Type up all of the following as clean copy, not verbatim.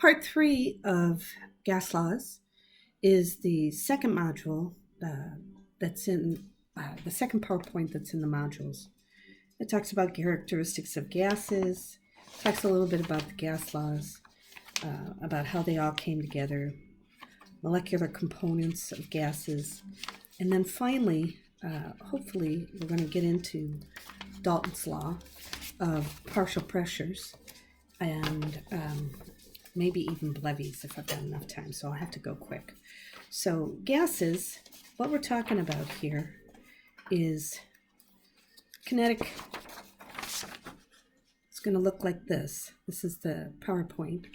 Part 3 of gas laws is the second module that's in the second PowerPoint that's in the modules. It talks about characteristics of gases, talks a little bit about the gas laws, about how they all came together, molecular components of gases, and then finally, hopefully, we're going to get into Dalton's law of partial pressures and maybe even levies if I've got enough time, so I'll have to go quick. So gases, what we're talking about here is kinetic. It's going to look like this. This is the PowerPoint.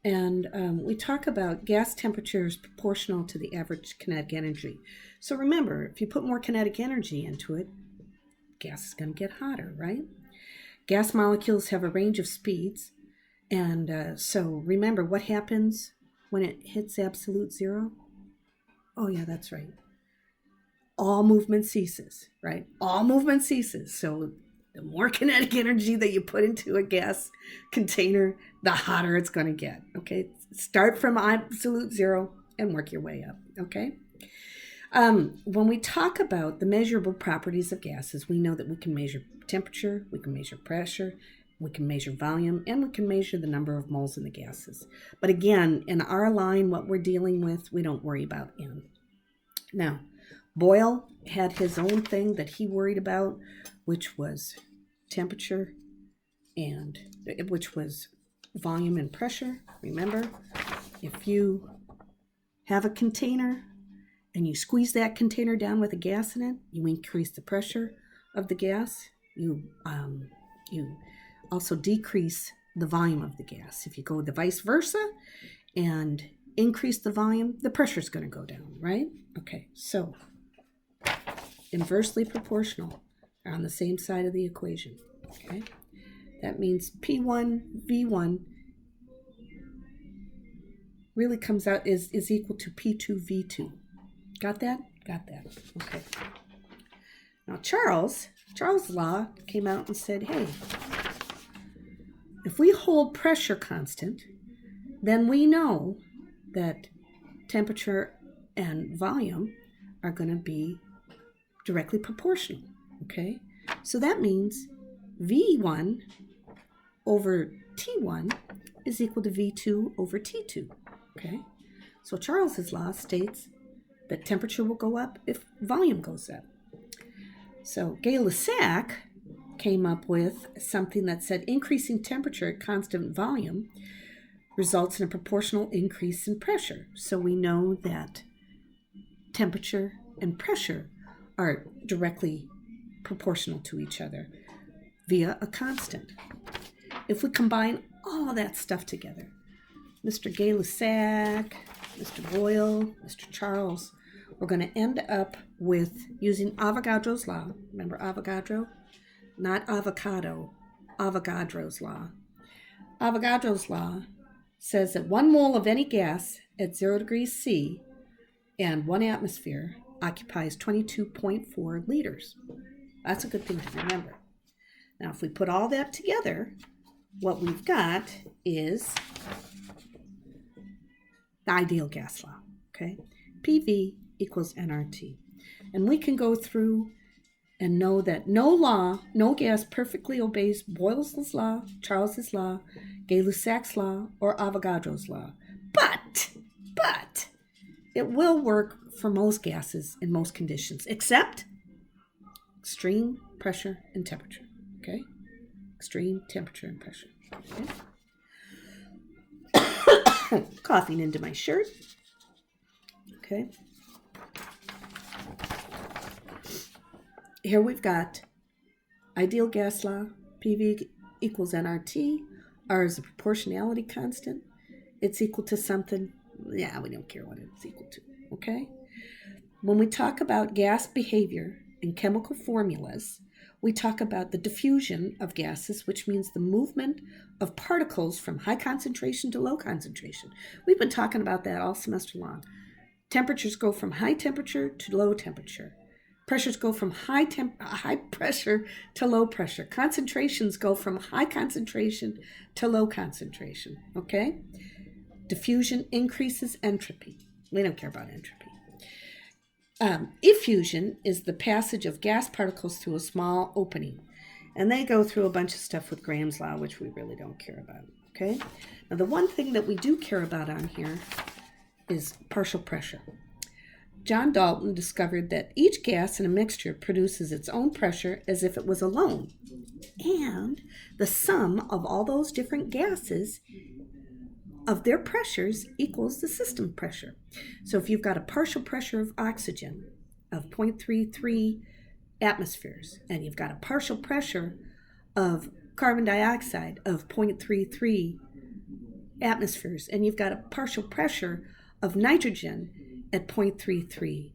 And we talk about gas temperature is proportional to the average kinetic energy. So remember, if you put more kinetic energy into it, gas is going to get hotter, right? Gas molecules have a range of speeds. And so remember what happens when it hits absolute zero? Oh yeah, that's right. All movement ceases, right? All movement ceases. So the more kinetic energy that you put into a gas container, the hotter it's going to get, okay? Start from absolute zero and work your way up, okay? When we talk about the measurable properties of gases, we know that we can measure temperature, we can measure pressure, we can measure volume, and we can measure the number of moles in the gases. But again, in our line, what we're dealing with, we don't worry about N. Now, Boyle had his own thing that he worried about, which was temperature and which was volume and pressure. Remember, if you have a container and you squeeze that container down with a gas in it, you increase the pressure of the gas. You also decrease the volume of the gas. If you go the vice versa and increase the volume, the pressure is going to go down, right? Okay, so inversely proportional are on the same side of the equation, okay? That means P1 V1 really comes out is equal to P2 V2. Got that? Got that. Okay. Now Charles' law came out and said, hey, if we hold pressure constant, then we know that temperature and volume are going to be directly proportional, okay? So that means V1 over T1 is equal to V2 over T2, okay? So Charles's law states that temperature will go up if volume goes up. So Gay-Lussac came up with something that said increasing temperature at constant volume results in a proportional increase in pressure. So we know that temperature and pressure are directly proportional to each other via a constant. If we combine all of that stuff together, Mr. Gay-Lussac, Mr. Boyle, Mr. Charles, we're going to end up with using Avogadro's law. Remember Avogadro? Not avocado, Avogadro's law. Avogadro's law says that 1 mole of any gas at 0 degrees C and 1 atmosphere occupies 22.4 liters. That's a good thing to remember. Now, if we put all that together, what we've got is the ideal gas law, okay? PV equals nRT. And we can go through and know that no gas perfectly obeys Boyle's law, Charles's law, Gay-Lussac's law, or Avogadro's law. But it will work for most gases in most conditions, except extreme pressure and temperature, okay? Extreme temperature and pressure, okay? Coughing into my shirt, okay? Here we've got ideal gas law, PV equals nRT, R is a proportionality constant. It's equal to something, yeah, we don't care what it's equal to, okay? When we talk about gas behavior in chemical formulas, we talk about the diffusion of gases, which means the movement of particles from high concentration to low concentration. We've been talking about that all semester long. Temperatures go from high temperature to low temperature. Pressures go from high pressure to low pressure. Concentrations go from high concentration to low concentration, okay? Diffusion increases entropy. We don't care about entropy. Effusion is the passage of gas particles through a small opening. And they go through a bunch of stuff with Graham's law, which we really don't care about. Okay? Now, the one thing that we do care about on here is partial pressure. John Dalton discovered that each gas in a mixture produces its own pressure as if it was alone. And the sum of all those different gases of their pressures equals the system pressure. So if you've got a partial pressure of oxygen of 0.33 atmospheres, and you've got a partial pressure of carbon dioxide of 0.33 atmospheres, and you've got a partial pressure of nitrogen at 0.33,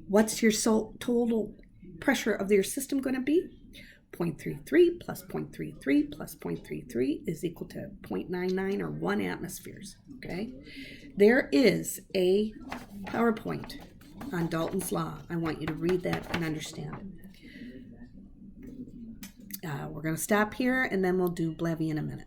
what's your total pressure of your system going to be? 0.33 plus 0.33 plus 0.33 is equal to 0.99 or 1 atmospheres. Okay, there is a PowerPoint on Dalton's law. I want you to read that and understand it. We're going to stop here, and then we'll do Blevy in a minute.